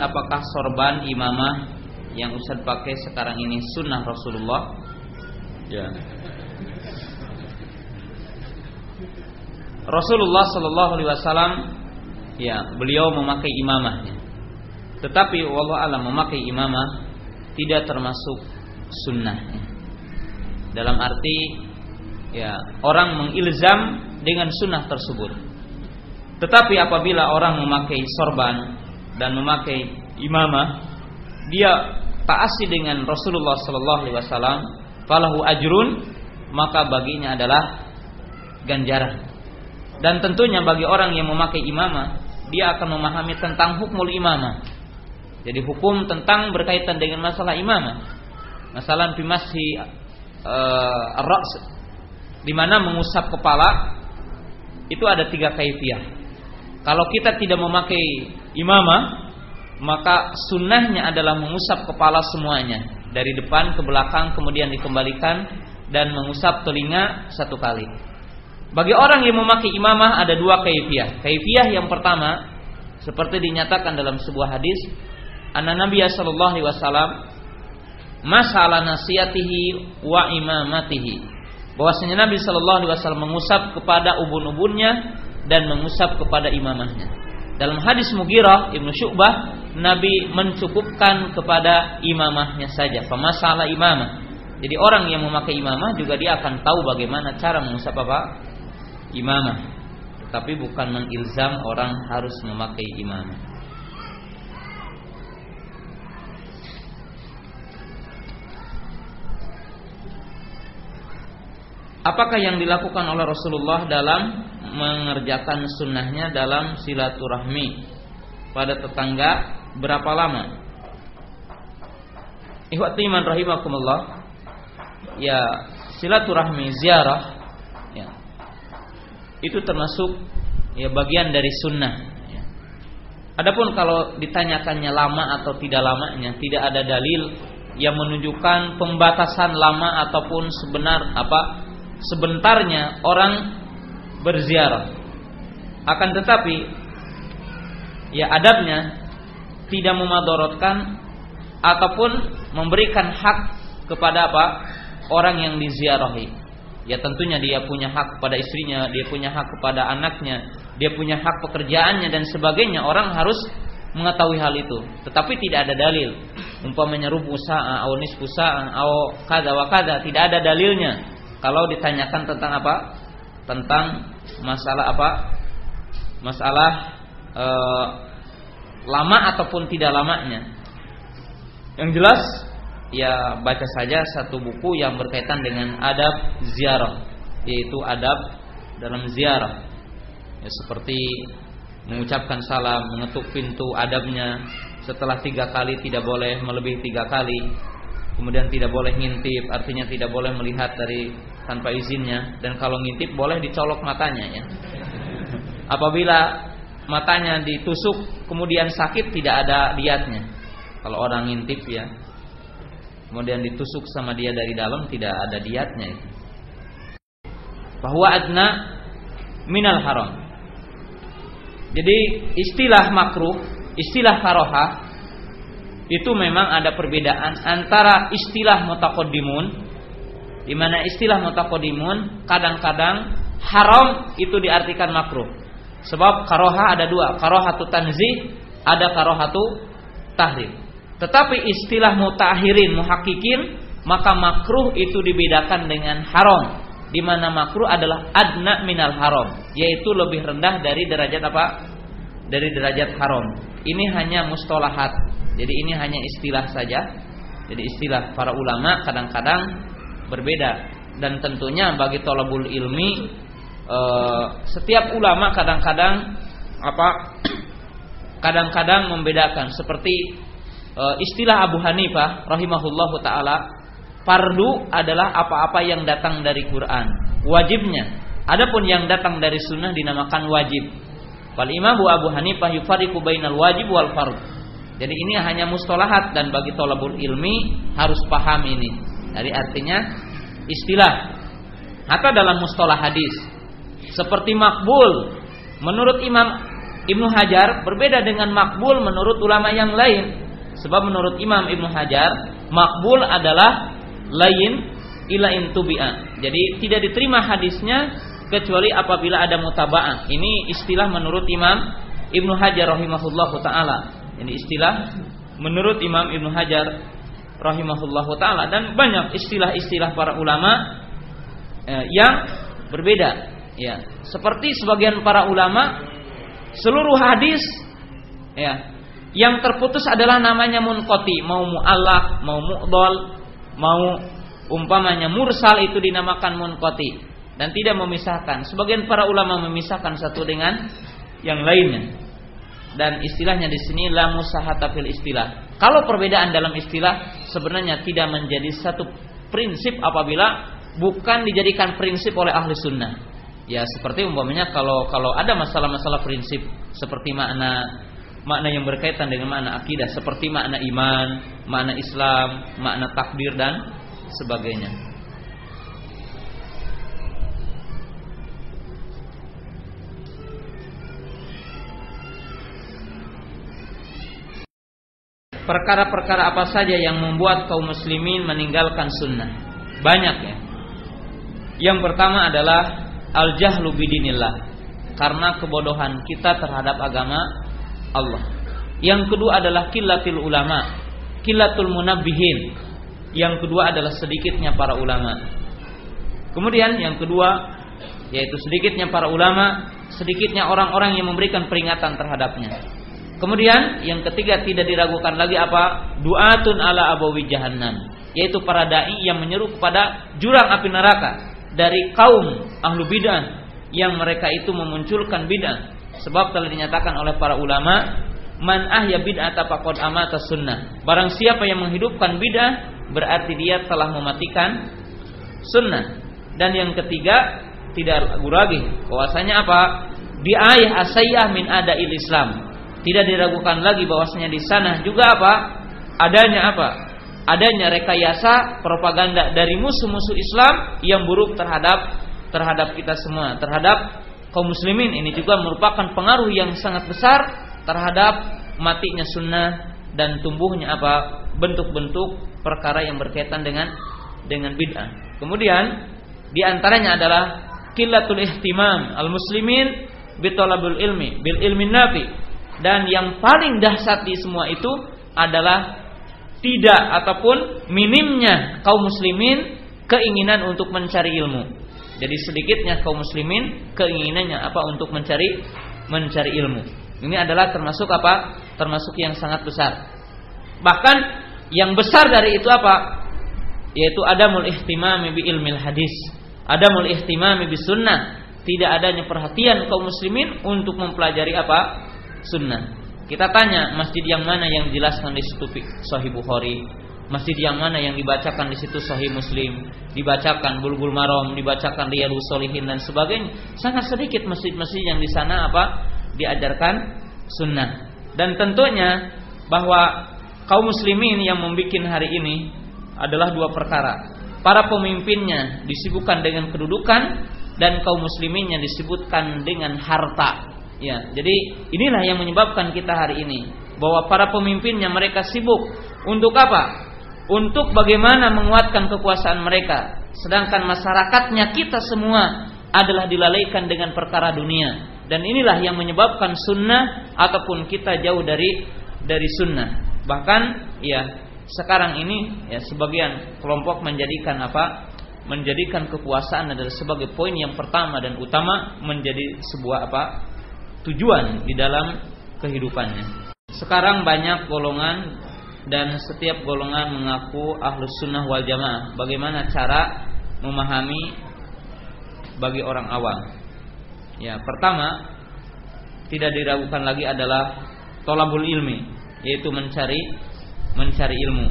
apakah sorban imamah yang Ustaz pakai sekarang ini sunnah Rasulullah? Ya. Rasulullah Sallallahu Alaihi Wasallam, ya, beliau memakai imamahnya. Tetapi wallahu alam memakai imamah tidak termasuk sunnahnya. Dalam arti, ya, orang mengilzam dengan sunnah tersebut. Tetapi apabila orang memakai sorban dan memakai imamah, dia taati dengan Rasulullah Sallallahu Alaihi Wasallam, falahu ajrun, maka baginya adalah ganjaran. Dan tentunya bagi orang yang memakai imamah, dia akan memahami tentang hukmul imamah. Jadi hukum tentang berkaitan dengan masalah imamah. Masalah bimashi ar-ra's, di mana mengusap kepala itu ada 3 kaifiyah. Kalau kita tidak memakai imamah, maka sunnahnya adalah mengusap kepala semuanya, dari depan ke belakang, kemudian dikembalikan, dan mengusap telinga 1 kali. Bagi orang yang memakai imamah ada 2 kaifiyah. Kaifiyah yang pertama, seperti dinyatakan dalam sebuah hadis, anna Nabiya sallallahu alaihi wasallam masala nasiyatihi wa imamatihi, bahwasanya Nabi sallallahu alaihi wasallam mengusap kepada ubun-ubunnya dan mengusap kepada imamahnya. Dalam hadis Mughirah Ibnu Syu'bah, Nabi mencukupkan kepada imamahnya saja, pemasalah imamah. Jadi orang yang memakai imamah juga dia akan tahu bagaimana cara mengusap apa? Imamah. Tapi bukan mengilzam orang harus memakai imamah. Apakah yang dilakukan oleh Rasulullah dalam mengerjakan sunnahnya dalam silaturahmi pada tetangga berapa lama? Ikhwati iman rahimakumullah, ya, silaturahmi ziarah, ya, itu termasuk, ya, bagian dari sunnah, ya. Adapun kalau ditanyakannya lama atau tidak lamanya, tidak ada dalil yang menunjukkan pembatasan lama ataupun sebentarnya orang berziarah. Akan tetapi, ya, adabnya tidak memadorotkan ataupun memberikan hak kepada orang yang diziarahi. Ya, tentunya dia punya hak kepada istrinya, dia punya hak kepada anaknya, dia punya hak pekerjaannya dan sebagainya. Orang harus mengetahui hal itu. Tetapi tidak ada dalil, umpamanya rubu sa'a atau nisfu sa'a atau kada wa kada, tidak ada dalilnya. Kalau ditanyakan tentang tentang masalah masalah lama ataupun tidak lamanya. Yang jelas, ya, baca saja satu buku yang berkaitan dengan adab ziarah, yaitu adab dalam ziarah, ya, seperti mengucapkan salam, mengetuk pintu, adabnya setelah 3 kali tidak boleh melebihi 3 kali, kemudian tidak boleh ngintip, artinya tidak boleh melihat dari tanpa izinnya, dan kalau ngintip boleh dicolok matanya, ya. Apabila matanya ditusuk kemudian sakit, tidak ada diatnya. Kalau orang ngintip, ya, kemudian ditusuk sama dia dari dalam, tidak ada diatnya itu. Bahwa adna minal haram. Jadi istilah makruh, istilah karoha itu memang ada perbedaan antara istilah mutaqaddimun, di mana istilah mutaqaddimun kadang-kadang haram itu diartikan makruh. Sebab karoha ada 2, karohatu tanzih, ada karohatu tahrim. Tetapi istilah mutakhirin, muhakkikin, maka makruh itu dibedakan dengan haram, di mana makruh adalah adna minal haram, yaitu lebih rendah dari derajat dari derajat haram. Ini hanya mustalahat. Jadi ini hanya istilah saja. Jadi istilah para ulama kadang-kadang berbeda, dan tentunya bagi thalabul ilmi, setiap ulama kadang-kadang membedakan. Seperti istilah Abu Hanifah rahimahullahu taala, fardu adalah apa-apa yang datang dari Quran, wajibnya. Adapun yang datang dari sunnah dinamakan wajib. Wal Imam Abu Hanifah yufariqu bainal wajib wal fard. Jadi ini hanya mustalahat, dan bagi thalabul ilmi harus paham ini. Jadi artinya istilah. Hatta dalam mustalah hadis, seperti makbul menurut Imam Ibnu Hajar berbeda dengan makbul menurut ulama yang lain. Sebab menurut Imam Ibnu Hajar, makbul adalah lain ila intubi'a. Jadi tidak diterima hadisnya kecuali apabila ada mutaba'ah. Ini istilah menurut Imam Ibnu Hajar rahimahullahu taala. Ini istilah menurut Imam Ibnu Hajar rahimahullahu taala, dan banyak istilah-istilah para ulama yang berbeda. Ya, seperti sebagian para ulama, seluruh hadis ya yang terputus adalah namanya munqati, mau mu'allaq, mau mu'dhal, mau umpamanya mursal, itu dinamakan munqati dan tidak memisahkan. Sebagian para ulama memisahkan satu dengan yang lainnya. Dan istilahnya di sini la musahata fil istilah. Kalau perbedaan dalam istilah sebenarnya tidak menjadi satu prinsip apabila bukan dijadikan prinsip oleh ahli sunnah. Ya, seperti umpamanya kalau ada masalah-masalah prinsip seperti makna yang berkaitan dengan makna akidah, seperti makna iman, makna Islam, makna takdir dan sebagainya. Perkara-perkara apa saja yang membuat kaum muslimin meninggalkan sunnah? Banyak ya. Yang pertama adalah al-jahlu bidinillah, karena kebodohan kita terhadap agama Allah. Yang kedua adalah qillatul ulama, qillatul munabbihin. Yang kedua adalah sedikitnya para ulama. Kemudian yang kedua yaitu sedikitnya para ulama, sedikitnya orang-orang yang memberikan peringatan terhadapnya. Kemudian yang ketiga tidak diragukan lagi apa? Du'atun ala abawi jahannam, yaitu para dai yang menyeru kepada jurang api neraka dari kaum ahlu bid'ah yang mereka itu memunculkan bid'ah. Sebab telah dinyatakan oleh para ulama, man ahya bid'ata faqad amata sunnah. Barang siapa yang menghidupkan bid'ah berarti dia telah mematikan sunnah. Dan yang ketiga tidak ragu lagi bahwasanya apa? Di ayah asayyah min adail Islam. Tidak diragukan lagi bahwasanya di sana juga apa? Adanya apa? Adanya rekayasa propaganda dari musuh-musuh Islam yang buruk terhadap kita semua, terhadap kaum muslimin. Ini juga merupakan pengaruh yang sangat besar terhadap matinya sunnah dan tumbuhnya apa? Bentuk-bentuk perkara yang berkaitan dengan bid'ah. Kemudian di antaranya adalah qillatul ihtimam al-muslimin bi talabul ilmi bil ilmin nafi. Dan yang paling dahsyat di semua itu adalah tidak ataupun minimnya kaum muslimin keinginan untuk mencari ilmu. Jadi sedikitnya kaum muslimin keinginannya apa? Untuk mencari ilmu. Ini adalah termasuk apa? Termasuk yang sangat besar. Bahkan yang besar dari itu apa? Yaitu adamul ihtimami bi ilmil hadis, adamul ihtimami bi sunnah. Tidak adanya perhatian kaum muslimin untuk mempelajari apa? Sunnah. Kita tanya, masjid yang mana yang dijelaskan di situ Sahih Bukhari? Masjid yang mana yang dibacakan di situ Sahih Muslim? Dibacakan Bulughul Maram, dibacakan Riyadhus Shalihin dan sebagainya. Sangat sedikit masjid-masjid yang di sana apa? Diajarkan sunnah. Dan tentunya bahwa kaum muslimin yang membuat hari ini adalah dua perkara. Para pemimpinnya disibukkan dengan kedudukan dan kaum musliminnya disebutkan dengan harta. Ya, jadi inilah yang menyebabkan kita hari ini bahwa para pemimpinnya mereka sibuk untuk apa? Untuk bagaimana menguatkan kekuasaan mereka, sedangkan masyarakatnya kita semua adalah dilalaikan dengan perkara dunia. Dan inilah yang menyebabkan sunnah ataupun kita jauh dari sunnah. Bahkan ya sekarang ini ya sebagian kelompok menjadikan apa? Menjadikan kekuasaan adalah sebagai poin yang pertama dan utama, menjadi sebuah apa? Tujuan di dalam kehidupannya. Sekarang banyak golongan dan setiap golongan mengaku ahlus sunnah wal jamaah. Bagaimana cara memahami bagi orang awam? Ya, pertama tidak diragukan lagi adalah thalabul ilmi, yaitu mencari ilmu.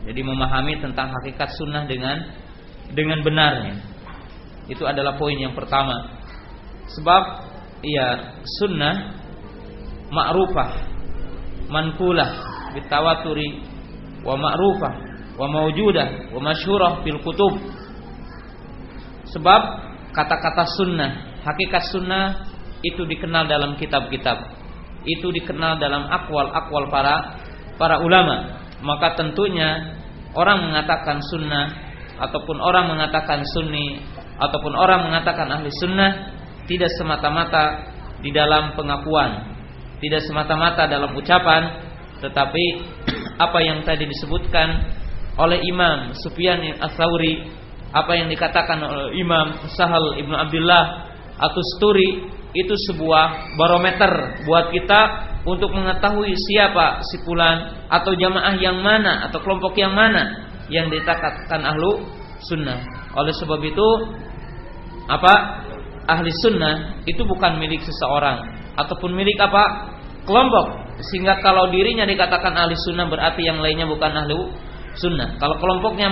Jadi memahami tentang hakikat sunnah dengan benarnya. Itu adalah poin yang pertama. Sebab ya sunnah ma'rufah manqulah bitawaturi wa ma'rufah wa mawjudah wa masyhurah fil kutub. Sebab kata-kata sunnah, hakikat sunnah itu dikenal dalam kitab-kitab itu dikenal dalam akwal para ulama. Maka tentunya orang mengatakan sunnah ataupun orang mengatakan sunni ataupun orang mengatakan ahli sunnah tidak semata-mata di dalam pengakuan, tidak semata-mata dalam ucapan, tetapi apa yang tadi disebutkan oleh Imam Sufyan Ats-Tsauri, apa yang dikatakan oleh Imam Sahal Ibnu Abdullah At-Tusturi, itu sebuah barometer buat kita untuk mengetahui siapa si fulan atau jamaah yang mana atau kelompok yang mana yang dikatakan ahlu sunnah. Oleh sebab itu ahli sunnah itu bukan milik seseorang ataupun milik kelompok, sehingga kalau dirinya dikatakan ahli sunnah berarti yang lainnya bukan ahlu sunnah. Kalau kelompoknya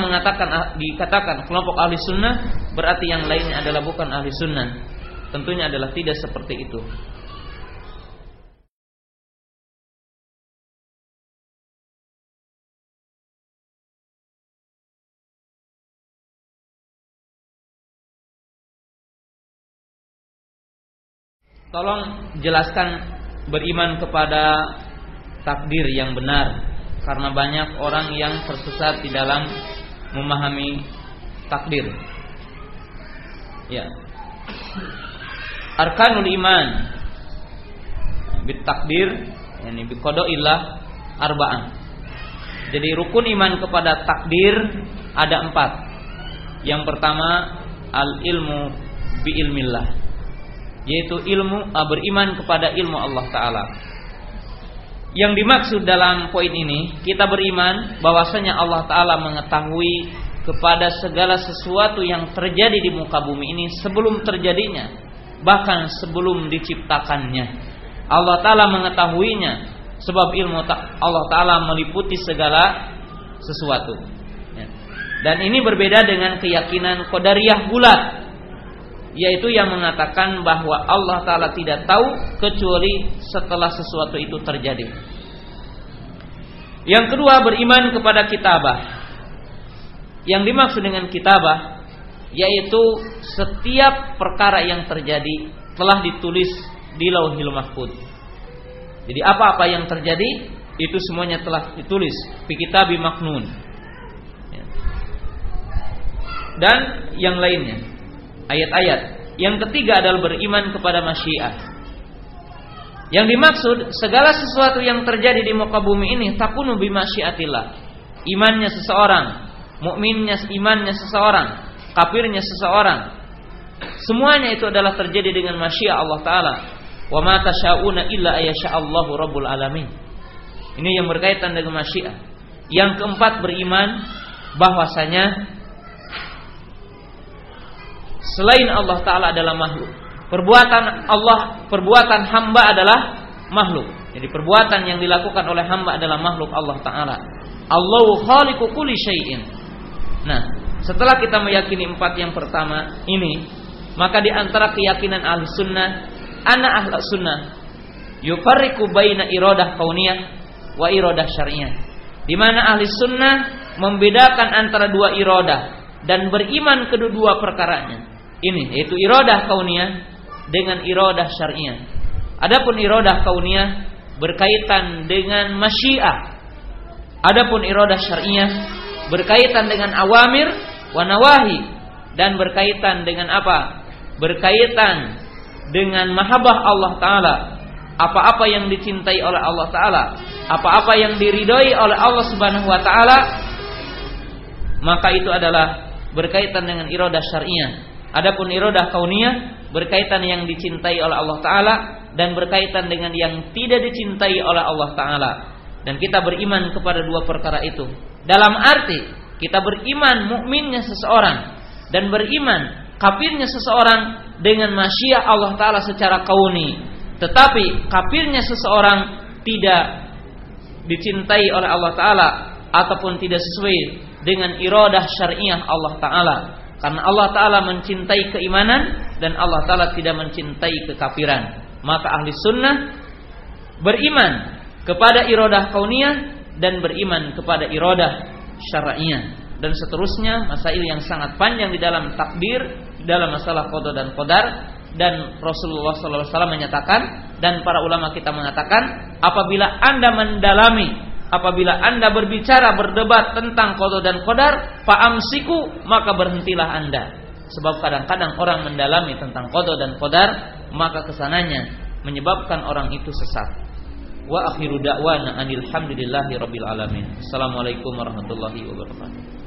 dikatakan kelompok ahli sunnah berarti yang lainnya adalah bukan ahli sunnah. Tentunya adalah tidak seperti itu. Tolong jelaskan beriman kepada takdir yang benar, karena banyak orang yang tersesat di dalam memahami takdir. Ya. Arkanul iman bit takdir, yakni bi qadaillah arba'an. Jadi rukun iman kepada takdir ada 4. Yang pertama al ilmu bi ilmillah, yaitu beriman kepada ilmu Allah Ta'ala. Yang dimaksud dalam poin ini, kita beriman bahwasanya Allah Ta'ala mengetahui kepada segala sesuatu yang terjadi di muka bumi ini sebelum terjadinya, bahkan sebelum diciptakannya. Allah Ta'ala mengetahuinya, sebab ilmu Allah Ta'ala meliputi segala sesuatu. Dan ini berbeda dengan keyakinan Qadariyah bulat, yaitu yang mengatakan bahwa Allah Ta'ala tidak tahu kecuali setelah sesuatu itu terjadi. Yang kedua, beriman kepada kitabah. Yang dimaksud dengan kitabah yaitu setiap perkara yang terjadi telah ditulis di Lauhil Mahfuz. Jadi apa-apa yang terjadi itu semuanya telah ditulis fi kitabi maknun. Dan yang lainnya, ayat-ayat. Yang ketiga adalah beriman kepada masyiah. Yang dimaksud segala sesuatu yang terjadi di muka bumi ini takunu bi masyiatillah. Imannya seseorang, mukminnya imannya seseorang, kafirnya seseorang, semuanya itu adalah terjadi dengan masyiah Allah Ta'ala. Wa ma tasyauna illa ayyasha'allahu rabbul alamin. Ini yang berkaitan dengan masyiah. Yang keempat, beriman bahwasanya selain Allah Ta'ala adalah makhluk. Perbuatan hamba adalah makhluk. Jadi perbuatan yang dilakukan oleh hamba adalah makhluk Allah Ta'ala. Allahu khaliqu kulli syai'in. Nah, setelah kita meyakini 4 yang pertama ini, maka di antara keyakinan ahli sunnah, ana ahli sunnah yufarriqu baina iradah kauniyah wa iradah syar'iyah. Di mana ahli sunnah membedakan antara dua iradah dan beriman kedua perkaranya. Ini yaitu iradah kauniyah dengan iradah syar'iyah. Adapun iradah kauniyah berkaitan dengan masyiah. Adapun iradah syar'iyah berkaitan dengan awamir wa nawahi, dan berkaitan dengan apa? Berkaitan dengan mahabbah Allah Ta'ala. Apa-apa yang dicintai oleh Allah Ta'ala, apa-apa yang diridhoi oleh Allah Subhanahu wa Ta'ala, maka itu adalah berkaitan dengan iradah syar'iyah. Adapun iradah kauniyah berkaitan yang dicintai oleh Allah Ta'ala dan berkaitan dengan yang tidak dicintai oleh Allah Ta'ala. Dan kita beriman kepada dua perkara itu. Dalam arti kita beriman mukminnya seseorang dan beriman kafirnya seseorang dengan masyiah Allah Ta'ala secara kauni. Tetapi kafirnya seseorang tidak dicintai oleh Allah Ta'ala ataupun tidak sesuai dengan iradah syar'iyah Allah Ta'ala. Karena Allah Ta'ala mencintai keimanan dan Allah Ta'ala tidak mencintai kekafiran. Maka ahli sunnah beriman kepada iradah kauniyah dan beriman kepada iradah syar'iyah. Dan seterusnya masail yang sangat panjang di dalam takdir, di dalam masalah qada dan qadar. Dan Rasulullah SAW menyatakan Dan para ulama kita mengatakan, apabila Anda mendalami, apabila Anda berbicara, berdebat tentang qada dan qadar, fa'amsiku, maka berhentilah Anda. Sebab kadang-kadang orang mendalami tentang qada dan qadar, maka kesananya menyebabkan orang itu sesat. Wa akhiru da'wana anil hamdulillahi rabbil alamin. Assalamualaikum warahmatullahi wabarakatuh.